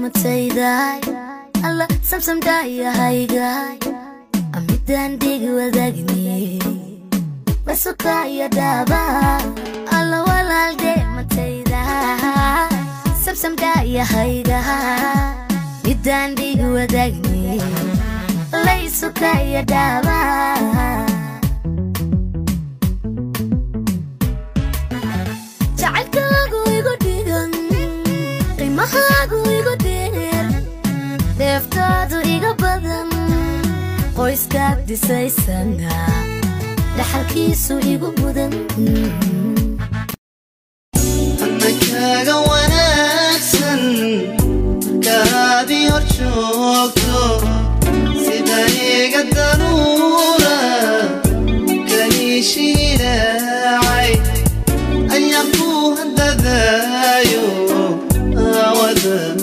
matayday alla samsam daya haygay amidan dig wadagni wasukaya daba alla walalde matayday samsam daya haygay midan dig wadagni laysukaya daba deftadu iga badan qoyskaad dhisaysana dhaxalkiisu igu mudan annakaaga wanaagsan markaadii hor joogto sida iga daruura kaniishiiraacay ayaan ku handadaayo aawadan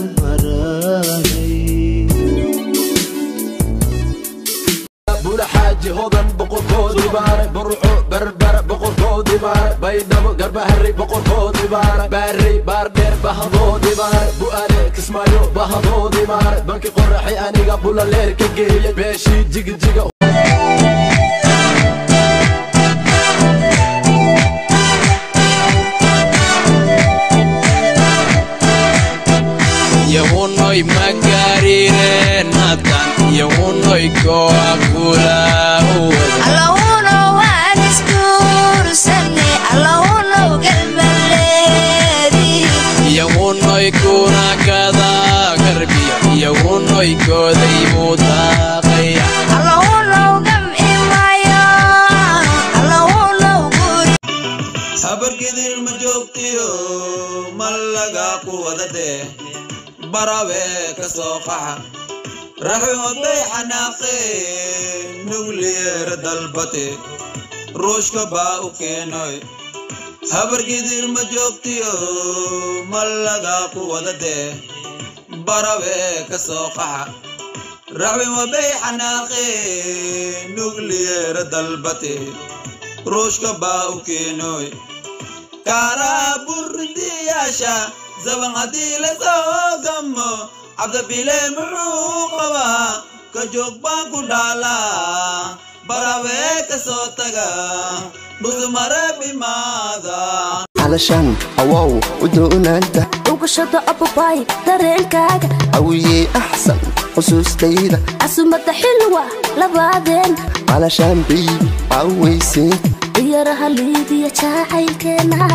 هودن بقول كودي بارك برعو بربر بقول كودي بارك بيدم قرب هري بقول كودي بارك بري باردير بهضودي بارك بو عليك اسمايو بهضودي بارك بنكي قرحي اني قبل الليل كجي بيشي جيج جيج يهونوي مقاريرين هادان يهونوي كواكولا اللهونو وانسكور سني اللهونو قلب الليدي يهونوي كونا كذا قربي يهونوي كودي بوطاقيا اللهونو قم إمايا اللهونو قوري صبر كذير مجوبتيو ملقا قوة ده براويك سوقها رحمة بيحناقي نولير دلبتي روشك باو كينوي صبر كذير مجوبتيو ملقا قوة ده براويك سوقها رحمة بيحناقي نولير دلبتي روشك باو كينوي كارا بردياشا زبان هدي لسوقمو عبد بيلي معوقبا كجوك بانكو دالا براويك صوتك بزمرة بماذا علشان أواو ودون أنت وقشط أبو باي درينكاك أوي أحسن خصوص تيدا عسومة حلوة لبعدين علشان بي عويسي يارها ليدي يا شاعي كنا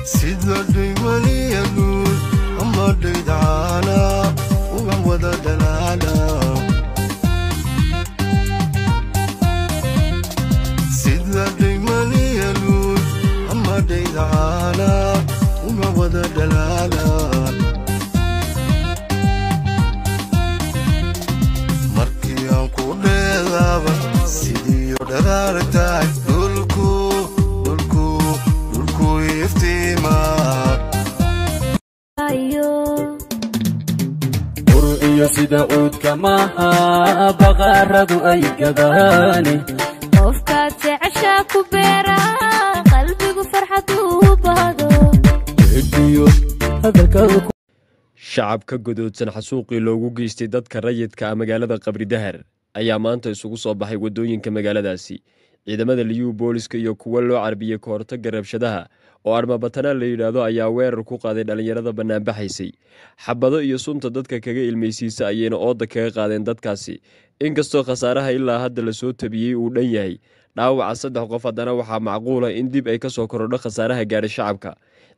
سيدنا ديواني يقول أما ديدعانا وقوضا دلالا سيدنا ديواني يقول أما ديدعانا وقوضا دلالا مركي أنكو ديدابا سيدي يودارتاك دولكو iyo sida uudka maaha baqaaradu ay gadaani qofkaad jecesha ku beera qalbigu farxad u baado iyo hadalkadu shacabka godoodsan xasuuqii loogu geystay dadka rayidka magaalada Qabri Dahar ayaa maanta isugu soo baxay wadooyinka magaaladaasi ciidamada liyu booliska iyo kuwa loo carbiyay koortaga rabshadaha oo armabatana la yiraahdo ayaa weerar ku qaaday dhalinyarada banaanbaxaysay xabado iyo sunta dadka kaga ilmeysiisa ayayna ooda kaga qaadeen dadkaasi inkastoo khasaaraha ilaa hadda la soo tabiyay uu dhan yahay dhaawaca 3 qof haddana waxaa macquul ah in dib ay ka soo korodho khasaaraha gaaray shacabka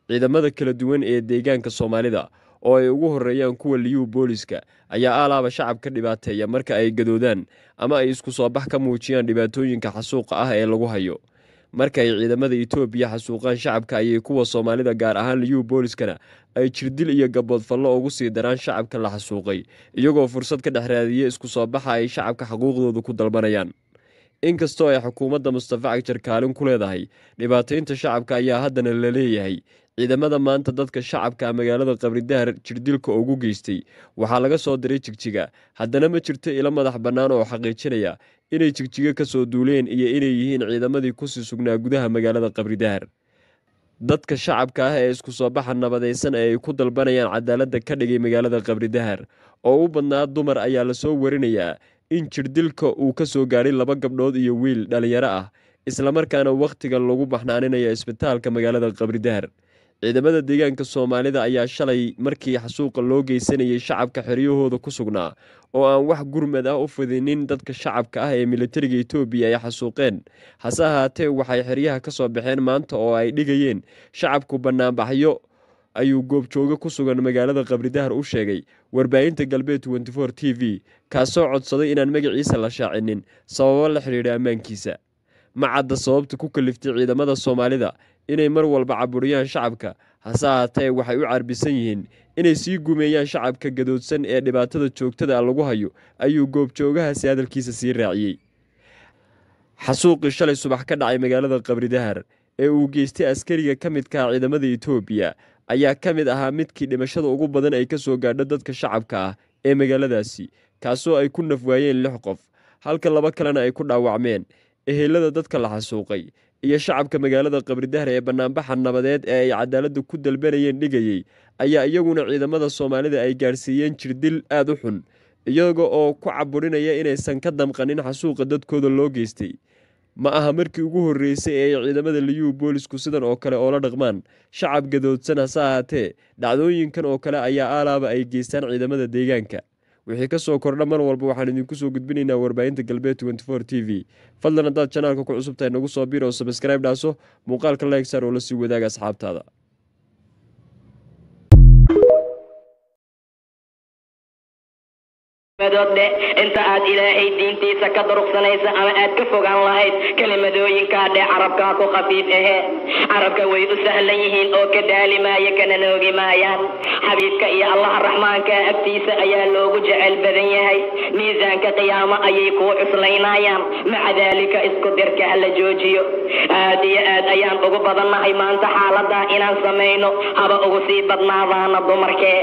ciidamada kala duwan ee deegaanka Soomaalida oo ay ugu horeeyaan kuwa liyu booliska ayaa alaaba shacabka dhibaateeya marka ay gadoodaan ama ay isku soo bax ka muujiyaan dhibaatooyinka xasuuqa ah ee lagu hayo marka ay ciidamada Itoobiya xasuuqaan shacabka ay kuwa Soomaalida gaar ahaan liyu booliskana ay jirdil iyo gabood fallo ugu sii daraan shacabka la xasuuqay iyagoo fursad ka dhaxraadiyay isku soo baxa ay shacabka xuquuqdooda ku dalbanayaan inkastoo ay xukuumadda Mustafa Cagjar kaalin ku leedahay dhibaateynta shacabka ayaa haddana la leeyahay ciidamada maanta dadka shacabka magaalada Qabri Dahar jirdilka ugu geystay waxa laga soo diray Jigjiga haddana ma jirto ila madax banaan oo xaqiijinaya inay Jigjiga ka soo duuleen iyo inay yihiin ciidamadii ku sugnaa gudaha magaalada Qabri Dahar dadka shacabka ah ee isku soo baxa nabadaysan ee ay ku dalbanayaan cadaaladda ka dhigay magaalada Qabridahar oo u badnaa dumar ayaa la soo warinayaa in jirdilka uu ka soo gaaray 2 gabdhood iyo wiil dhalinyaro ah isla markaana waqtiga lagu baxnaaninayo isbitaalka magaalada Qabridahar. ciidamada deegaanka Soomaalida ayaa shalay markii xasuuqa loo geysanayay shacabka xeriyahooda ku sugnaa oo aan wax gurmad ah u fidinin dadka shacabka ah ee militariga Itoobiya ay xasuuqeen. hase ahaatee waxay xeriyaha ka soo baxeen maanta oo ay dhigayeen shacabku banaanbaxyo ayuu goobjooga ku sugan magaalada Qabridahar u sheegay warbaahinta Galbeed 24 TV kaasoo codsaday inaan magaciisa la shaacinin sababo la xiriira ammaankiisa. ma cadda sababta ku kaliftay ciidamada Soomaalida inay mar walba caburiyaan shacabka, hase ahaatee waxay u carbisan yihiin inay sii gumeeyaan shacabka gadoodsan ee dhibaatada joogtada lagu hayo ayuu goobjoogahaasi hadalkiisa sii raaciyay. xasuuqii shalay subax ka dhacay magaalada Qabridahar ee uu geystay askariga ka midka ah ciidamada Itoobiya ayaa ka mid ahaa midkii dhimashada ugu badan ay ka soo gaadho dadka shacabka ah ee magaaladaasi, kaasoo ay ku nafwaayeen 6 qof halka 2 kalena ay ku dhaawacmeen. ehelada dadka la xasuuqay iyo shacabka magaalada Qabridahar ee banaanbaxa nabadeed ee ay cadaaladda ku dalbanayeen dhigayay ayaa iyaguna ciidamada Soomaalida ay gaarsiiyeen jirdil aad u xun iyaga oo ku caburinaya inaysan ka damqanin xasuuqa dadkooda loo geystay. ma aha markii ugu horeysay ee ciidamada liyu boolisku sidan oo kale oo la dhaqmaan shacab gadoodsan, hase ahaatee dhacdooyinkan oo kale ayaa aalaaba ay geystaan ciidamada deegaanka. wixii ka soo kordha mar walba waxaan idinku soo gudbinaynaa warbaahinta Galbeed 24 TV. fadlan haddaad channelka ku cusub tahay nagu soo biir oo subscribe dhaaso, muuqaalka like saar oo la sii wadaaga asxaabtaada. madode inta aad ilaahay diintiisa ka durugsanaysa ama aad ka fogaan lahayd kelimadooyinka dhee carabka ku khafiif ah carabka way u sahlan yihiin oo ka daalimaaya kana noogi maayaan. xabiibka iyo Allah raxmaanka agtiisa ayaa loogu jecel badan yahay, miisaanka qiyaamo ayay ku cuslaynayaan. maca dalika isku dirka la joojiyo. aad iyo aad ayaan ugu badannahay maanta xaaladda inaan sameeyno haba ugu sii badnaadaan dumarkee.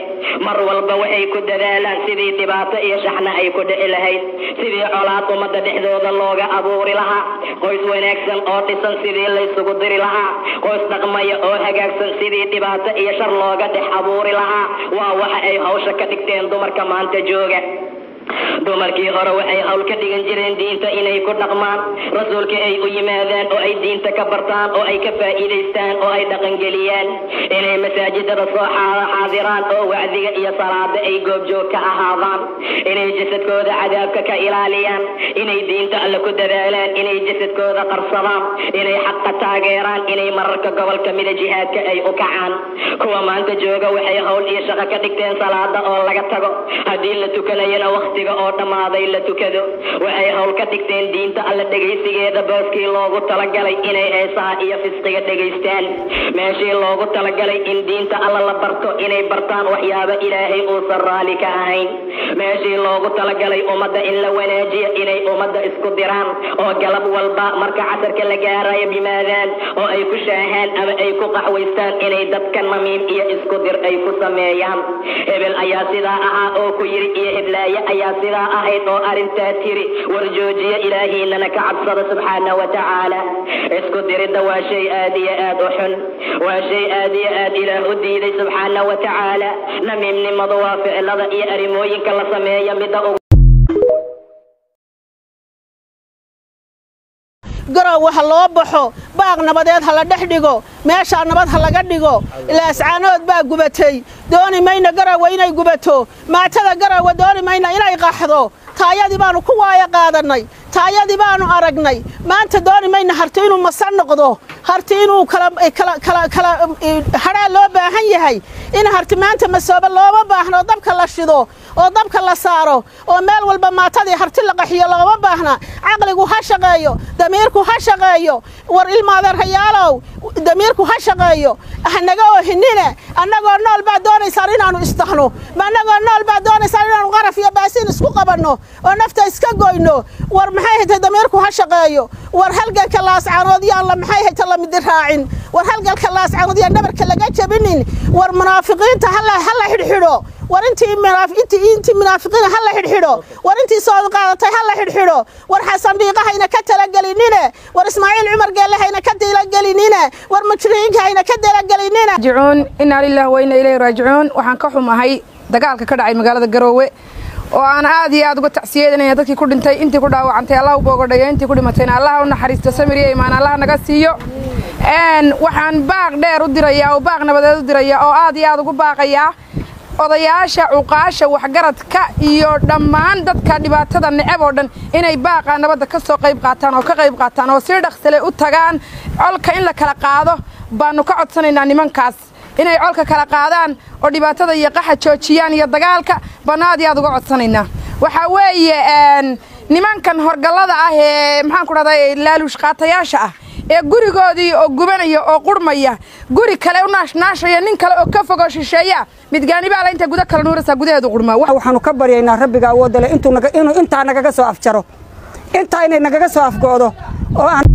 mar walba waxay ku dadaalaan sidii dhibaato iyo shaxna ay ku dhici lahayd, sidii colaad ummadda dhexdooda looga abuuri lahaa, qoys wanaagsan oo dhisan sidii la isugu diri lahaa, qoys dhaqmaya oo hagaagsan sidii dhibaato iyo shar looga dhex abuuri lahaa. waa waxa ay hawsha ka dhigteen dumarka maanta jooga. dumarkii hore waxay hawl ka dhigan jireen diinta inay ku dhaqmaan, rasuulka ay u yimaadaan oo ay diinta ka bartaan oo ay ka faa'iidaystaan oo ay dhaqangeliyaan, inay masaajidada soo xaadiraan oo wacdiga iyo salaada ay goobjoog ka ahaadaan, inay jasadkooda cadaabka ka ilaaliyaan, inay diinta alle ku dadaalaan, inay jasadkooda qarsadaan, inay xaqa taageeraan, inay mararka gobol ka mida jihaadka ay u kacaan. kuwa maanta jooga waxay hawl iyo shaqo ka dhigteen salaada oo laga tago, haddii la tukanayana waqtiga oo dhamaaday la tukado. waxay hawl ka dhigteen diinta alle dhegaysigeeda booskii loogu talagalay inay heesaha iyo fisqiga dhegaystaan, meeshii loogu talagalay in diinta alle la barto inay bartaan waxyaaba ilaahay uusan raali ka ahayn, meeshii loogu talagalay ummadda in la wanaajiyo inay ummadda isku diraan oo galab walba marka casarka la gaarayo bimaadaan oo ay ku shaahaan ama ay ku qaxwaystaan inay dadka namiim iyo isku dir ay ku sameeyaan. hebel ayaa sidaa ahaa oo ku yiri iyo heblaaye ayaa sidaa ahayd oo arintaa tiri, war joojiya ilaahiinana ka cabsada subxaana wa tacaala. isku diridda waa shay aad iyo aad u xun, waa shay aad iyo aad ilaah u diiday subxaana wa tacaala. namiimnimadu waa ficilada iyo arrimooyinka la sameeya midda garow waxa loo baxo baaq nabadeed hala dhex dhigo, meesha nabad ha laga dhigo. ilaascaanood baa gubatay, dooni mayna garow inay gubato, maatada garow dooni mayna inay qaxdo. taayadii baanu ku waaya qaadanay, taayadii baanu aragnay. maanta dooni mayna harti inuu masan noqdo, harti inuu kala haraa loo baahan yahay. in harti maanta masooba looma baahno dabka la shido oo dabka la saaro oo meel walba maatadii harti la qaxiyo looma baahna. caqligu ha shaqeeyo, damiirku ha shaqeeyo. war ilmaadeen hayaalow damiirku ha shaqeeyo. anaga oo hinine anagoo nool baa doonaysaa inaanu isdaxno, ma anagoo nool baa doonaysaa inaanu qaraf iyo baasin isku qabanno oo nafta iska goyno. war maxay haytay damiirku ha shaqeeyo. war halgalka laascaanood yaa la maxay haytay la mid raacin. war halgalka laascaanood yaa nabarka laga jabinin. war munaafiqiinta hala xidhxidho, intii munaafiqiina ha la xidhxidho war intii soo qaadatay ha la xidhxidho war xasan dhiiqahayna ka talagelinine war ismaaciil cumar geelahayna ka talagelinine war mujriinkayna ka talagelinine raajicuun inna lillahi wa inna ilayhi raajicuun waxaan ka xumahay dagaalka ka dhacay magaalada Garowe oo aan aad iyo aad uga tacsiyeedinaya dadkii ku dhintay intii ku dhaawacantay Allah u boogadhayo intii ku dhimatayna Allah u naxariisto samir iyo iimaan Allah naga siiyo waxaan baaq dheer u dirayaa oo baaq nabadeed u dirayaa oo aad iyo aad ugu baaqayaa odayaasha cuqaasha waxgaradka iyo dhammaan dadka dhibaatada necab oo dhan inay baaqa nabadda ka soo qayb qaataan oo si dhaqsale u tagaan colka in la kala qaado baanu ka codsanaynaa nimankaas inay colka kala qaadaan oo dhibaatada iyo qaxa joojiyaan iyo dagaalka banaad iyo aad uga codsanaynaa waxa weeye nimankan horgalada ah ee maxaan ku raday laaluush qaatayaasha ah ee gurigoodii oo gubanaya oo qurmaya guri kale u naashnaashaya nin kale oo ka fogo shisheeya midgaani baa la inta guda kala nuurasa gudaheedu qurma waxaanu ka baryaynaa rabbiga awood leh inuu inta nagaga soo afjaro inta inay nagaga soo afgoodo oo aan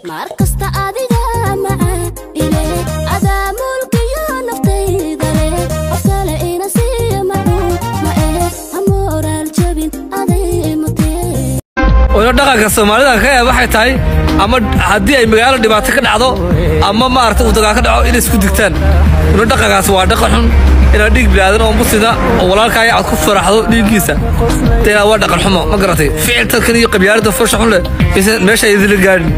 markasta adiga macaan ilaa adaamulkiyo naftayda leh qofkale ina siiya macuu ma amoral jabin aday mutee oo dhaqanka Soomaalida ka waxay tahay ama hadii ay magaalo dhibaato ka dhacdo ama maarta uu dagaal ka dhaco in isku digtaan oo dhaqankaas waa dhaqan xun ila dhig bilaadan oo musida oo walaalkaaga aad ku faraxdo dhigiisa taa waa dhaqan xumo ma garatay ficilka kan iyo qabyaalada fursha xun leh meesha idin gaadhin